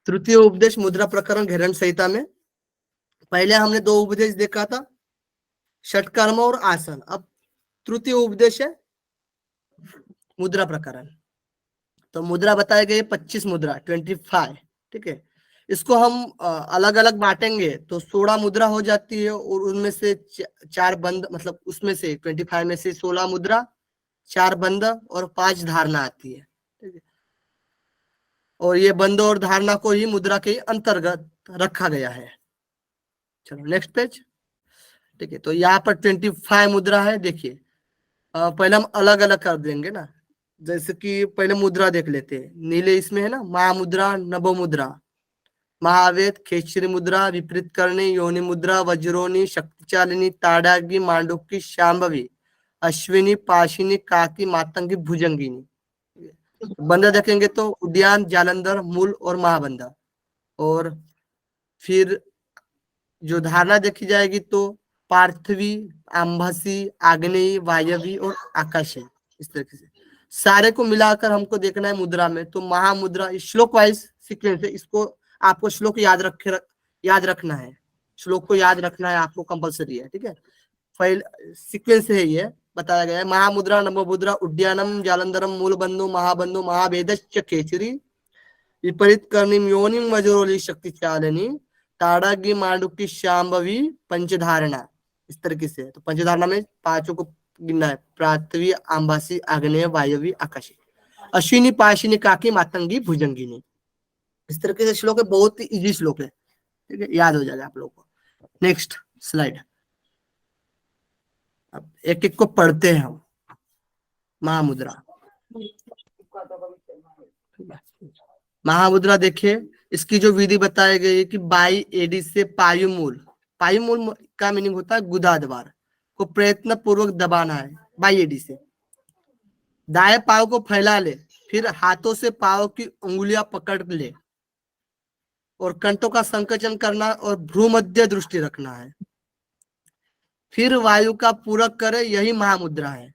तृतीय उपदेश मुद्रा प्रकरण घेरण संहिता में पहले हमने 2 उपदेश देखा था, षटकर्म और आसन। अब तृतीय उपदेश है मुद्रा प्रकरण। तो मुद्रा बताए गए 25 मुद्रा 25, ठीक है। इसको हम अलग अलग बांटेंगे तो 16 मुद्रा हो जाती है, और उनमें से 4 बंद, मतलब उसमें से 25 में से 16 मुद्रा, 4 बंद और 5 धारणा आती है, ठीक है। और ये बंद और धारणा को ही मुद्रा के अंतर्गत रखा गया है। चलो नेक्स्ट पेज, ठीक है। तो यहाँ पर 25 मुद्रा है। देखिए पहले हम अलग अलग कर देंगे ना, जैसे कि पहले मुद्रा देख लेते हैं। नीले इसमें है ना, महामुद्रा, नभो मुद्रा, महावेद, खेचरी मुद्रा, विपरीत करणी, योनि मुद्रा, वज्रोनी, शक्तिचालिनी, ताड़ागी, मांडुकी, शांभवी, अश्विनी, पाशिनी, काकी, मातंगी, भुजंगिनी। बंदा देखेंगे तो उद्यान, जालंधर, मूल और महाबंदा। और फिर जो धारणा देखी जाएगी तो पार्थवी, आंभासी, आग्नेयी, वायवी और आकाशी। इस तरीके से सारे को मिलाकर हमको देखना है मुद्रा में। तो महामुद्रा श्लोक वाइज सीक्वेंस है, इसको आपको श्लोक याद रखना है। श्लोक को याद रखना है आपको, कंपलसरी है, ठीक है। पहले सीक्वेंस है ये बताया गया है। महामुद्रा, नभोमुद्रा, उद्यानम, जालंधरम, मूलबंधु, महाबंधु, महाभेदश्च केचरी, विपरीत कर्णिम, योनिम, वज्रोली, शक्तिचालिनी, ताड़ागी, मांडुकी, शांभवी, पंचधारणा। इस तरीके से है। तो पंचधारणा में 5 को गिनना है, पृथ्वी, आंबासी, आग्नेय, वायवी, आकाशी, अश्विनी, पाशिनी, काकी, मातंगी, भुजंगिनी। इस तरीके से श्लोक है, बहुत ही इजी श्लोक है, ठीक है, याद हो जाएगा आप लोगों को। Next slide. अब एक एक को पढ़ते हैं हम। महामुद्रा, महामुद्रा देखिए, इसकी जो विधि बताई गई है कि बाई एडी से पायुमूल, पायुमूल का मीनिंग होता है गुदा द्वार को प्रयत्न पूर्वक दबाना है। बाई एडी से दाएं पाव को फैला ले, फिर हाथों से पाव की उंगलियां पकड़ ले और कंठों का संकोचन करना और भ्रूमध्य दृष्टि रखना है। फिर वायु का पूरक करे, यही महामुद्रा है।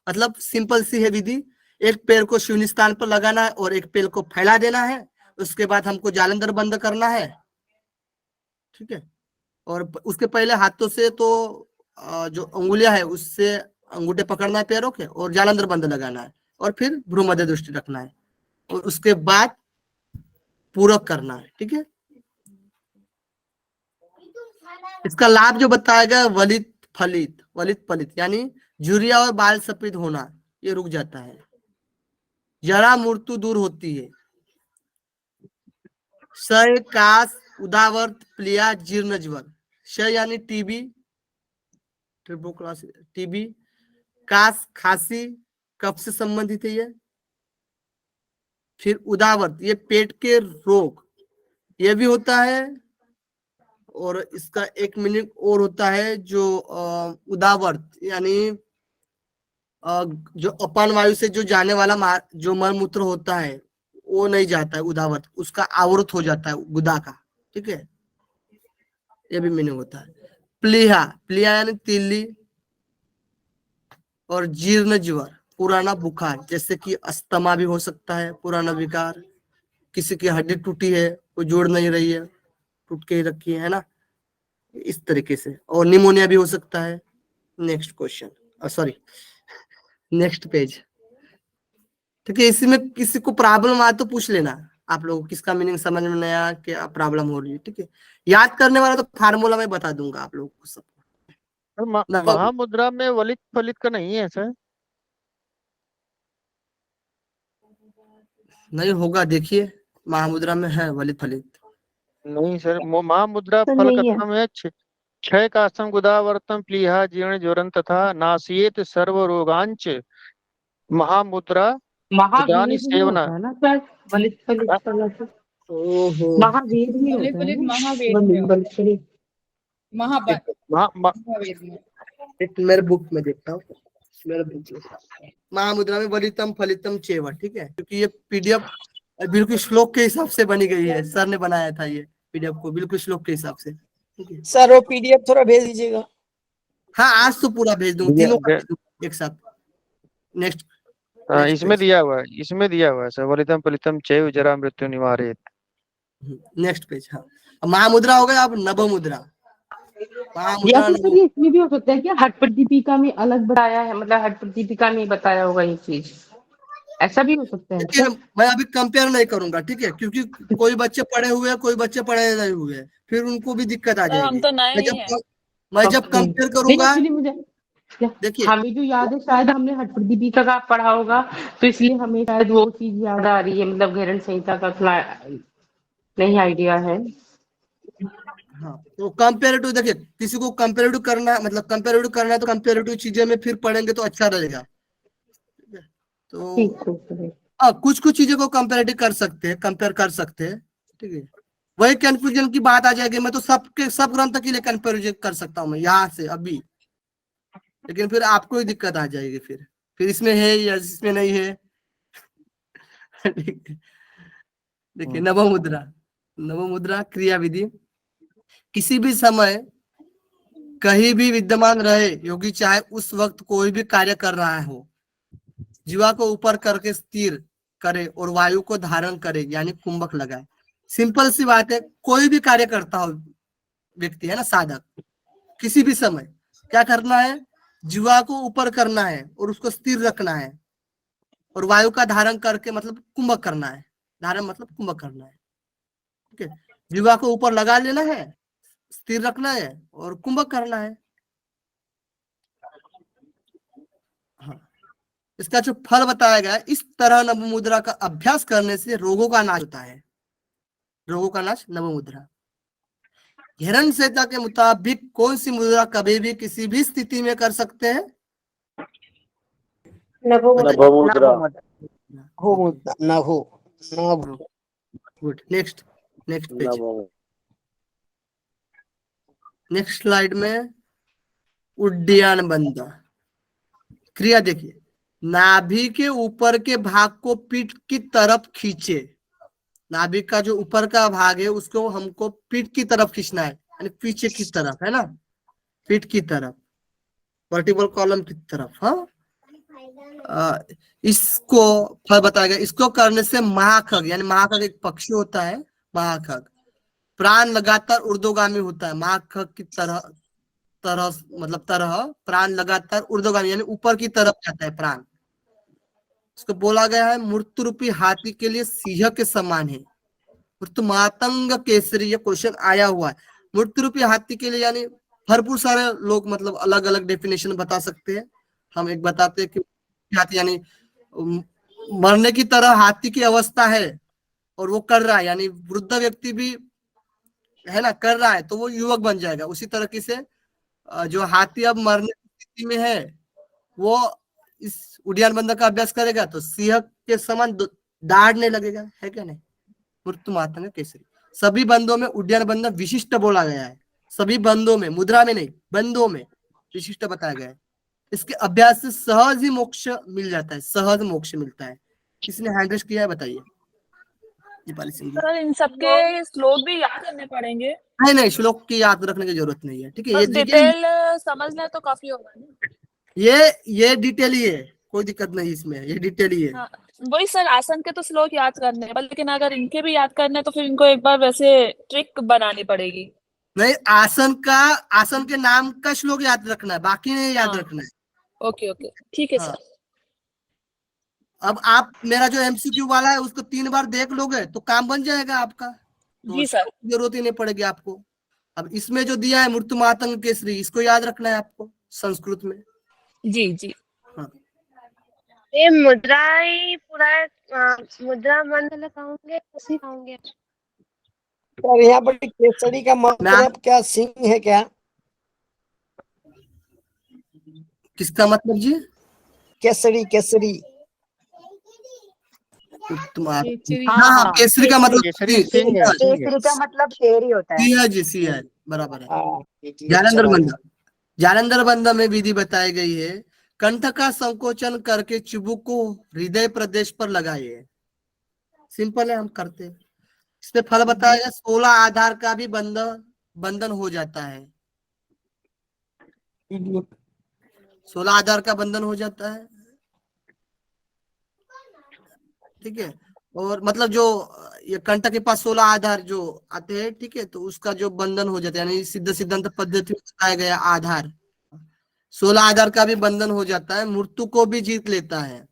मतलब सिंपल सी है विधि। एक पैर को शून्य स्थान पर लगाना है और एक पैर को फैला देना है। उसके बाद हमको जालंधर बंद करना है, ठीक है। और उसके पहले हाथों से तो जो अंगुलियां है उससे अंगूठे पकड़ना है पैरों के, और जालंधर बंद लगाना है, और फिर भ्रूमध्य दृष्टि रखना है, और उसके बाद पूरक करना है, ठीक है। इसका लाभ जो बताया गया, वलित फलित, वलित फलित यानी झुर्रियां और बाल सफेद होना ये रुक जाता है, जरा मृत्यु दूर होती है, क्षय, काश, उदावर्त, प्लिया, जीर्ण ज्वर। क्षय यानी टीबी, टीबी, काश खांसी, कफ से संबंधित है ये। फिर उदावर्त, ये पेट के रोग ये भी होता है। और इसका एक मीनिंग और होता है जो उदावर्त यानी जो अपान वायु से जो जाने वाला जो मलमूत्र होता है वो नहीं जाता है, उदावर्त, उसका आवृत हो जाता है गुदा का, ठीक है। ये भी मीनिंग होता है। प्लीहा, प्लीहा यानी तिल्ली, और जीर्ण ज्वर पुराना बुखार, जैसे कि अस्थमा भी हो सकता है, पुराना विकार, किसी की हड्डी टूटी है, कोई जोड़ नहीं रही है, टूट के ही रखी है ना, इस तरीके से। और निमोनिया भी हो सकता है। Next question, sorry next page, ठीक है। इसी में किसी को प्रॉब्लम आए तो पूछ लेना आप लोग, किसका मीनिंग समझ में नहीं आया, क्या प्रॉब्लम हो रही है, ठीक है। याद करने वाला तो फार्मूला में बता दूंगा आप लोगों को सब। महामुद्रा में वलित फलित का नहीं है सर? नहीं होगा, देखिए महामुद्रा में है वलित फलित। नहीं सर, महामुद्रा तो फल नहीं है। कथम है, क्षय काशम गुदावर्तम प्लीहा जीर्ण ज्वरन तथा नासियेत सर्व रोगांच महामुद्रा महावीर उदानी नहीं सेवना। होता है ना सर, वलित फलित वाला तो ओहो, महावीर नहीं वलित होता है फलित ना, महावेद में होता वलित फलित है। महावेद में। एक मेरे बुक में देखता हूँ, मेरे बुक में महामुद्रा में वलितम फलितम चेव, ठीक है। क्योंकि ये पीडीएफ बिल्कुल श्लोक के हिसाब से बनी गई है, सर ने बनाया था ये पीडीएफ को बिल्कुल श्लोक के हिसाब से, ठीक है। सर वो पीडीएफ थोड़ा भेज दीजिएगा। हाँ आज तो पूरा भेज दूंगा, तीनों का भेज दूंगा एक साथ। नेक्स्ट Next इसमें page. दिया हुआ है, इसमें दिया हुआ है सबलितम पलितम चैव जरा मृत्यु निवारेत। Next page. हाँ, अब महामुद्रा हो गया। अब नव मुद्रा। या महामुद्रा फिर सर ये इसमें भी हो सकता है क्या, हट प्रदीपिका में अलग बताया है, मतलब हट प्रदीपिका में बताया होगा ये चीज, ऐसा भी हो सकता है क्या? देखिए, मैं अभी कंपेयर नहीं करूंगा, ठीक है, क्योंकि कोई बच्चे पढ़े हुए हैं, कोई बच्चे पढ़े नहीं हुए हैं, फिर उनको भी दिक्कत आ सर हम जाएगी। तो नए मैं ही हैं। जब मैं जब ओके, कंपेयर नहीं करूंगा, एक्चुअली मुझे देखिए, हमें जो याद है शायद हमने हट प्रदीपिका का पढ़ा होगा, तो इसलिए हमें शायद वो चीज याद आ रही है, मतलब घेरन संहिता का नहीं आइडिया है। हाँ, तो कंपेरेटिव देखिए, किसी को कंपेरेटिव करना है, मतलब कंपेरेटिव करना है, तो कंपेरेटिव चीजें में फिर पढ़ेंगे तो अच्छा रहेगा। तो ठीक है सर। कुछ कुछ चीजों को कंपेरेटिव कर सकते हैं, कंपेयर कर सकते हैं, ठीक है। वही कंफ्यूजन की बात आ जाएगी। मैं तो सबके सब ग्रंथ के लिए कंपेरिजन कर सकता हूँ मैं यहाँ से अभी, लेकिन फिर आपको ही दिक्कत आ जाएगी। फिर इसमें है या इसमें नहीं है। ठीक है। देखिए, नव मुद्रा क्रिया विधि। किसी भी समय कहीं भी विद्यमान रहे योगी, चाहे उस वक्त कोई भी कार्य कर रहा हो, जीवा को ऊपर करके स्थिर करे और वायु को धारण करे, यानी कुंभक लगाए। सिंपल सी बात है, कोई भी कार्य करता हो व्यक्ति, है ना, साधक, किसी भी समय क्या करना है, जीवा को ऊपर करना है और उसको स्थिर रखना है, और वायु का धारण करके मतलब कुंभक करना है। धारण मतलब कुंभक करना है, ठीक है। जीवा को ऊपर लगा लेना है, स्थिर रखना है और कुंभक करना है। हाँ, इसका जो फल बताया गया है, इस तरह नव मुद्रा का अभ्यास करने से रोगों का नाश होता है। रोगों का नाश, नव मुद्रा। हिरण संहिता के मुताबिक कौन सी मुद्रा कभी भी किसी भी स्थिति में कर सकते हैं? नभो बताइए। मुद्रा। नभो good. Next page. Next slide में उड्डयन बंध क्रिया देखिए। नाभि के ऊपर के भाग को पीठ की तरफ खींचे। नाभि का जो ऊपर का भाग है उसको हमको पीठ की तरफ खींचना है, यानी पीछे की तरफ, है ना, पीठ की तरफ, वर्टिबल कॉलम की तरफ। हाँ, इसको फल बताया गया। इसको करने से महाखग, यानी महाखग एक पक्षी होता है, महाखग प्राण लगातार ऊर्ध्वगामी होता है। महाखग की तरह तरह मतलब तरह प्राण लगातार ऊर्ध्वगामी, यानी ऊपर की तरफ जाता है प्राण। इसको बोला गया है मृत्यु रूपी हाथी के लिए सिंह के समान है। मृत्यु मातंग केसरी, ये क्वेश्चन आया हुआ है। मृत्यु रूपी हाथी के लिए यानी भरपूर सारे लोग मतलब अलग अलग डेफिनेशन बता सकते हैं। हम एक बताते हैं कि हाथी यानी मरने की तरह हाथी की अवस्था है और वो कर रहा है, यानी वृद्ध व्यक्ति भी है ना कर रहा है तो वो युवक बन जाएगा। उसी तरीके से जो हाथी अब मरने की स्थिति में है वो इस उड्डयन बंध का अभ्यास करेगा तो सिंह के समान दाढ़ने लगेगा, है क्या नहीं। मृत्यु मातंग केसरी। सभी बंधों में उड्डयन बंध विशिष्ट बोला गया है। सभी बंधों में, मुद्रा में नहीं, बंधों में विशिष्ट बताया गया है। इसके अभ्यास से सहज ही मोक्ष मिल जाता है, सहज मोक्ष मिलता है। किसने हैंड रेज किया है बताइए? दीपाली सिंह जी। सर इन सबके श्लोक भी याद करने पड़ेंगे? नहीं, श्लोक की याद रखने की जरूरत नहीं है, ठीक है। ये बस देखिए, डिटेल समझ ले तो काफी होगा ना। ये डिटेल ही है, कोई दिक्कत नहीं इसमें, ये डिटेल ही है। हाँ, वही सर, आसन के तो श्लोक याद करने हैं, पर लेकिन अगर इनके भी याद करने हैं तो फिर इनको एक बार वैसे ट्रिक बनानी पड़ेगी। नहीं, आसन के नाम का श्लोक याद रखना है, बाकी नहीं याद हाँ। रखना है। ओके ठीक है हाँ। सर। अब आप मेरा जो एमसीक्यू वाला है उसको 3 बार देख लोगे तो काम बन जाएगा आपका, तो जी सर। जरूरत ही नहीं पड़ेगी आपको। अब इसमें जो दिया है मृत्यु मातंग केसरी, इसको याद रखना है आपको संस्कृत में। जी। हाँ, ये मुद्रा ही पूरा मुद्रा मंडल लगाओगे उसी लगाओगे? सर यहाँ पर केसरी का मतलब क्या, सिंह है क्या? किसका मतलब जी? केसरी हाँ, केसरी का मतलब केसरी सिंह है, सिंह है। केसरी का मतलब शेर ही होता है। सिंह जी, सिंह है, बराबर है। अच्छा जालंधर भाई। बंध, जालंधर बंध में विधि बताई गई है। कंठ का संकोचन करके चुबुक को हृदय प्रदेश पर लगाइए। सिंपल है, हम करते हैं। इसमें फल बताया 16 आधार का भी बंधन हो जाता है। 16 आधार का बंधन हो जाता है। ठीक है। और मतलब जो ये कंटक के पास 16 आधार जो आते हैं, ठीक है, तो उसका जो बंधन हो जाता है, यानी सिद्ध सिद्धांत पद्धति में बताया गया आधार, 16 आधार का भी बंधन हो जाता है, मृत्यु को भी जीत लेता है।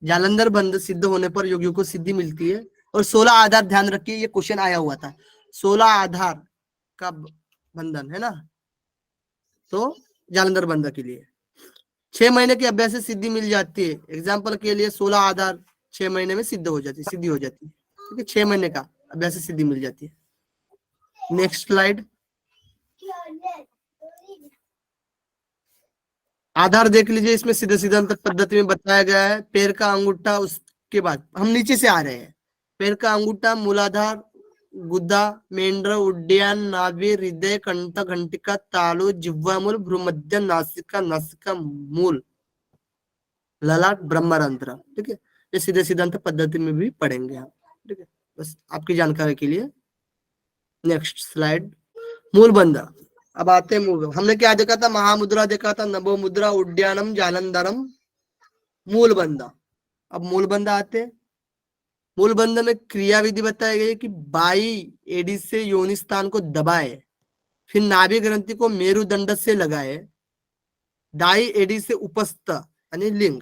जालंधर बंध सिद्ध होने पर योगियों को सिद्धि मिलती है। और 16 आधार, ध्यान रखिए, ये क्वेश्चन आया हुआ था, 16 आधार का बंधन है ना, तो जालंधर बंध के लिए 6 महीने के अभ्यास से सिद्धि मिल जाती है। एग्जाम्पल के लिए 16 आधार 6 महीने में सिद्ध हो जाती है, सिद्धि हो जाती है, ठीक है, 6 महीने का अभ्यास से सिद्धि मिल जाती है। Next slide. आधार देख लीजिए, इसमें सीधे सिद्धांत पद्धति में बताया गया है। पैर का अंगूठा, उसके बाद हम नीचे से आ रहे हैं। पैर का अंगूठा, मूलाधार, गुदा, मेंढ्र, उड्डयन, नाभि, हृदय, कंठ, घंटिका, तालु, जिह्वामूल, भ्रूमध्य, नासिका, नासिका मूल, ललाट, ब्रह्मरंध्र, ठीक है। ये सीधे सिद्धांत पद्धति में भी पढ़ेंगे आप, ठीक है, बस आपकी जानकारी के लिए। Next slide. मूलबंध। अब आते हैं मूल। हमने क्या देखा था? महामुद्रा देखा था, नभो मुद्रा, उड्डयनम, जालंधरम, मूलबंध। अब मूलबंध आते हैं। मूलबंध में क्रिया विधि बताई गई कि बाई एडी से योनि स्थान को दबाए, फिर नाभि ग्रंथि को मेरुदंड से लगाए, दाई एडी से उपस्थ यानी लिंग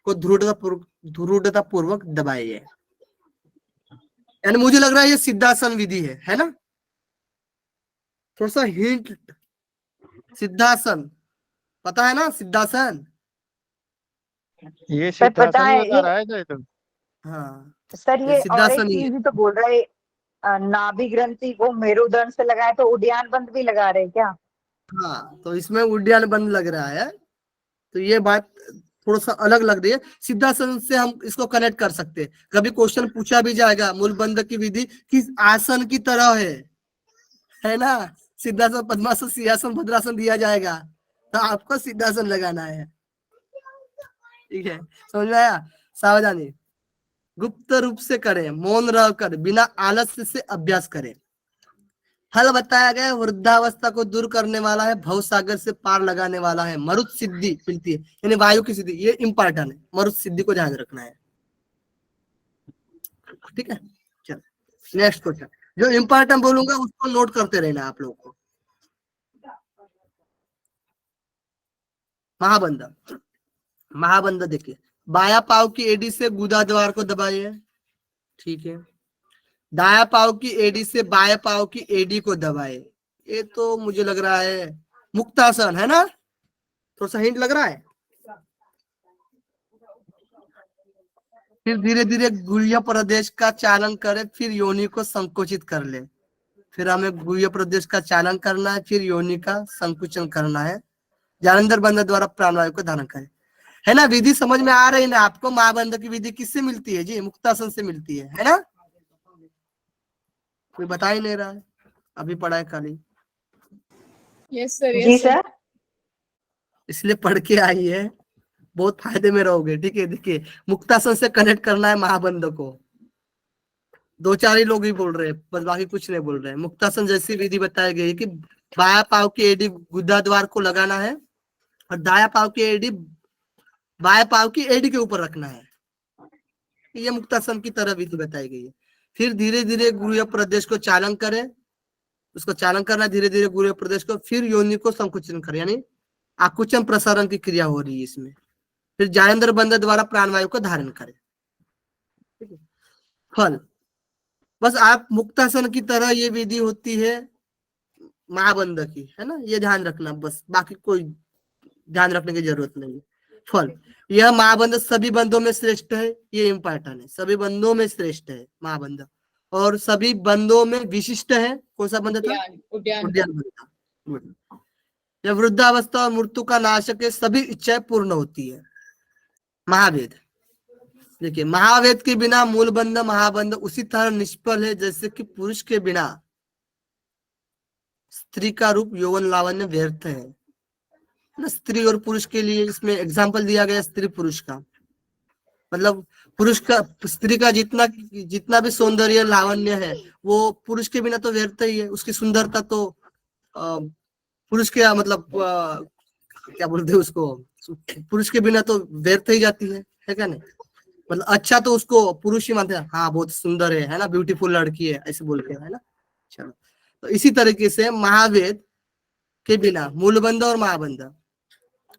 को दृढ़ता पूर्वक दबाए। यानी मुझे लग रहा है ये सिद्धासन विधि है ना? थोड़ा सा हिंट, सिद्धासन पता है ना? सिद्धासन, ये सर पता सिद्धासन ही है बता रहा है जो तो। हाँ सर, ये ये और एक सिद्धासन ही है। चीज भी तो बोल रहे, नाभि ग्रंथि को मेरुदंड से लगाए तो उद्यान बंद भी लगा रहे क्या? हाँ, तो इसमें उड्डयन बंद लग रहा है, तो ये बात थोड़ा सा अलग लग रही है। सिद्धासन से हम इसको कनेक्ट कर सकते हैं। कभी क्वेश्चन पूछा भी जाएगा, मूलबंध की विधि किस आसन की तरह है ना? सिद्धासन, पद्मासन, सिंहासन, भद्रासन दिया जाएगा, तो आपको सिद्धासन लगाना है, ठीक है, समझ में आया? सावधानी, गुप्त रूप से करें, मौन रहकर, बिना आलस्य से अभ्यास करें। फल बताया गया, वृद्धावस्था को दूर करने वाला है, भव सागर से पार लगाने वाला है, मरुत सिद्धि मिलती है, यानी वायु की सिद्धि। ये इंपॉर्टेंट है, मरुत सिद्धि को ध्यान रखना है, ठीक है। चलो नेक्स्ट क्वेश्चन, जो इंपॉर्टेंट बोलूंगा उसको नोट करते रहना आप लोगों को। महाबंध। महाबंध देखिए, बाया पाव की एडी से गुदा द्वार को दबाइए, ठीक है। दाया पाव की एडी से बाया पाव की एडी को दबाए। ये तो मुझे लग रहा है मुक्तासन है ना? थोड़ा सा हिंट लग रहा है। फिर धीरे धीरे गुह्य प्रदेश का चालन करें, फिर योनि को संकुचित कर ले। फिर हमें गुह्य प्रदेश का चालन करना है, फिर योनि का संकुचन करना है। जालंधर बंध द्वारा प्राणवायु को धारण करें, है ना? विधि समझ में आ रही ना आपको? महाबंध की विधि किससे मिलती है जी? मुक्तासन से मिलती है ना? कोई बता ही नहीं रहा है, अभी पढ़ा है खाली। यस सर, जी सर। इसलिए पढ़ के आई है, बहुत फायदे में रहोगे, ठीक है। देखिए, मुक्तासन से कनेक्ट करना है महाबंध को। 2-4 ही लोग ही बोल रहे हैं, बस बाकी कुछ नहीं बोल रहे हैं। मुक्तासन जैसी विधि बताई गई है कि बाया पाव की एडी गुदा द्वार को लगाना है और दाया पाव की एडी बाया पाव की एडी के ऊपर रखना है। ये मुक्तासन की तरह विधि बताई गई है। फिर धीरे धीरे गुह्य प्रदेश को चालन करें, उसको चालन करना धीरे धीरे गुह्य प्रदेश को, फिर योनि को संकुचन करें, यानी आकुचन प्रसारण की क्रिया हो रही है इसमें। फिर जालंधर बंध द्वारा प्राणवायु को धारण करें, ठीक है। फल, बस आप मुक्तासन की तरह ये विधि होती है महाबंध की, है ना? ये ध्यान रखना, बस बाकी कोई ध्यान रखने की जरूरत नहीं है। फल, यह महाबंध सभी बंधों में श्रेष्ठ है, ये इंपॉर्टेंट है। सभी बंधों में श्रेष्ठ है महाबंध, और सभी बंधों में विशिष्ट है। कौन सा बंध था? उद्यान बंध था। यह वृद्धावस्था और मृत्यु का नाशक है, सभी इच्छाएं पूर्ण होती है। महावेद, देखिए, महावेद के बिना मूलबंध महाबंध उसी तरह निष्फल है जैसे कि पुरुष के बिना स्त्री का रूप यौवन लावण्य व्यर्थ है। स्त्री और पुरुष के लिए इसमें एग्जाम्पल दिया गया स्त्री पुरुष का, मतलब पुरुष का, स्त्री का जितना भी सौंदर्य लावण्य है वो पुरुष के बिना तो व्यर्थ ही है। उसकी सुंदरता तो पुरुष के मतलब क्या बोलते हैं उसको, पुरुष के बिना तो व्यर्थ ही जाती है क्या नहीं? मतलब अच्छा तो उसको पुरुष ही मानते हैं, हाँ बहुत सुंदर है ना, ब्यूटीफुल लड़की है ऐसे बोलते हैं, है ना। चलो, तो इसी तरीके से महावेद के बिना मूलबंध और महाबंध,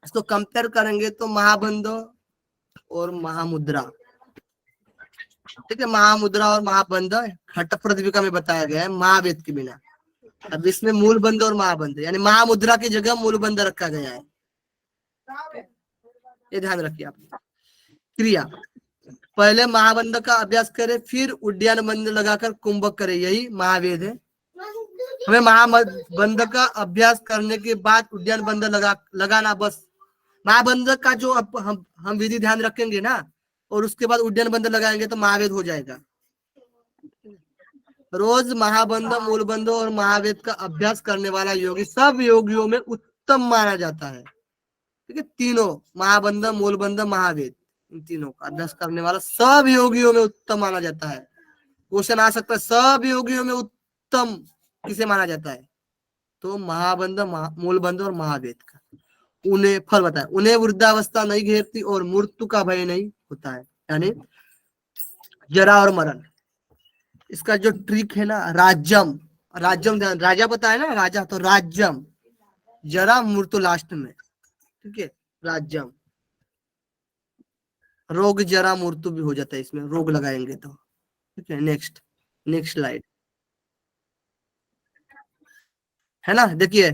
इसको कंपेयर करेंगे तो महाबंध और महामुद्रा, ठीक है। महामुद्रा और महाबंध हठ प्रतिविका में बताया गया है महावेद के बिना। अब इसमें मूलबंध और महाबंध यानी महामुद्रा की जगह मूलबंध रखा गया है, ये ध्यान रखिए आप। क्रिया, पहले महाबंध का अभ्यास करें, फिर उड्डयन बंध लगाकर कुंभक करें, यही महावेद है। हमें महाबंध का अभ्यास करने के बाद उड्डयन बंध लगाना बस। महाबंध का जो हम विधि ध्यान रखेंगे ना, और उसके बाद उड्डयन बंध लगाएंगे तो महावेद हो जाएगा। रोज महाबंध, मूलबंध और महावेद का अभ्यास करने वाला योगी सब योगियों में उत्तम माना जाता है, ठीक है। तीनों महाबंध, मूलबंध, महावेद, इन तीनों का अभ्यास करने वाला सब योगियों में उत्तम माना जाता है। क्वेश्चन आ सकता है सब योगियों में उत्तम किसे माना जाता है, तो महाबंध, मूलबंध और महावेद का। उन्हें फल बताया, उन्हें वृद्धावस्था नहीं घेरती और मृत्यु का भय नहीं होता है, यानी जरा और मरण। इसका जो ट्रिक है ना, राज्यम, राज्यम ध्यान, राजा बताया ना राजा, तो राज्यम, जरा मृत्यु लास्ट में, ठीक है। राज्यम, रोग जरा मृत्यु भी हो जाता है इसमें, रोग लगाएंगे तो, ठीक है। नेक्स्ट स्लाइड है ना, देखिए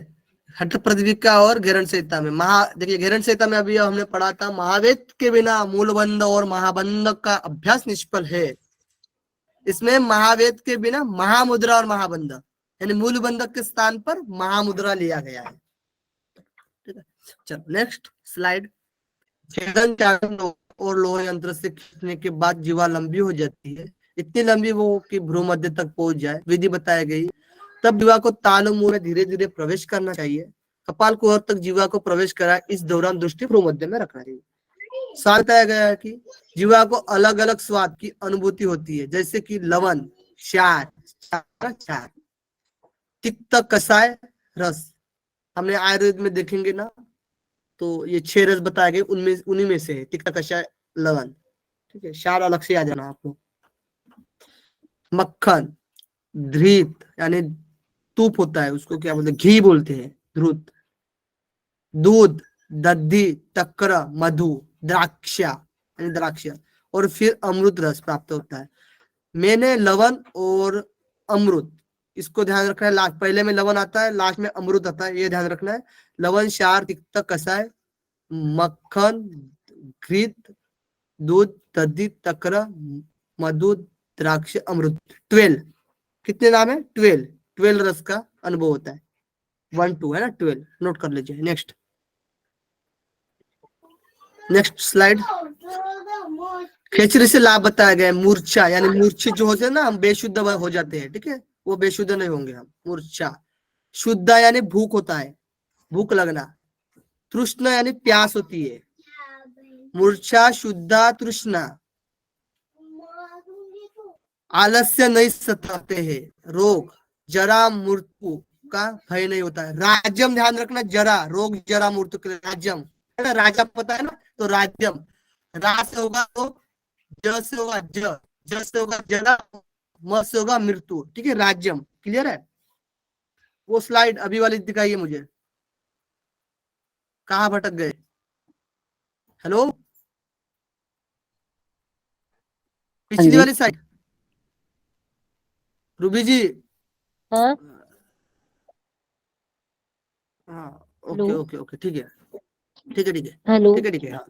हठ प्रतिविका और घेरण संहिता में देखिए घेरण संहिता में अभी हमने पढ़ा था महावेद के बिना मूलबंध और महाबंध का अभ्यास निष्फल है। इसमें महावेद के बिना महामुद्रा और महाबंध यानी मूलबंध के स्थान पर महामुद्रा लिया गया है, ठीक है। चलो नेक्स्ट स्लाइड। छेदन चारण और लोह यंत्र से खींचने के बाद जीवा लंबी हो जाती है, इतनी लंबी वो कि भ्रू मध्य तक पहुंच जाए, विधि बताई गई। तब जीवा को तालु मुंह में धीरे धीरे प्रवेश करना चाहिए, कपाल कुहर तक जीवा को प्रवेश कराए, इस दौरान दृष्टि भ्रू मध्य में रखना चाहिए। साथ बताया गया है कि जीवा को अलग अलग स्वाद की अनुभूति होती है, जैसे कि लवण, क्षार, तिक्त, कषाय, रस। हमने आयुर्वेद में देखेंगे ना, तो ये 6 रस बताए गए, उन्हीं में से है तिक्त, कषाय, लवण, ठीक है। क्षार अलग से आ जाना आप लोग। मक्खन, धृत यानी तूप होता है, उसको क्या बोलते हैं, घी बोलते हैं, धृत। दूध, दधी, तक्र, मधु, द्राक्षा यानी द्राक्ष, और फिर अमृत रस प्राप्त होता है। मैंने लवण और अमृत, इसको ध्यान रखना है, लास्ट पहले में लवण आता है, लास्ट में अमृत आता है, ये ध्यान रखना है। लवण, क्षार, तिक्त, कषाय, मक्खन, घृत, दूध, दधी, तक्र, मधु, द्राक्ष, अमृत, 12। कितने नाम है? 12 रस का अनुभव होता है। 1 2 है ना, 12 नोट कर लीजिए। Next slide. खेचरी से लाभ बताया गया है। मूर्छा यानी मूर्छित जो होते हैं ना, हम बेशुद्ध हो जाते हैं, ठीक है, वो बेशुद्ध नहीं होंगे हम। मूर्छा। शुद्ध यानी भूख होता है, भूख लगना। तृष्णा यानी प्यास होती है। मूर्छा, शुद्धा, तृष्णा। आलस्य नहीं सताते हैं। रोग, जरा, मृत्यु का भय नहीं होता है। राज्यम ध्यान रखना, जरा, रोग, जरा, मृत्यु के लिए राज्यम है ना, राजा पता है ना, तो राज्यम। रा से होगा तो ज से होगा ज से होगा जरा, म से होगा मृत्यु, ठीक है। राज्यम क्लियर है। वो स्लाइड अभी वाली दिखाइए मुझे, कहाँ भटक गए? हेलो, पिछली वाली साइड रूबी जी। हाँ हाँ, ओके ओके ओके, ठीक है ठीक है ठीक है हेलो ठीक है ठीक है। हाँ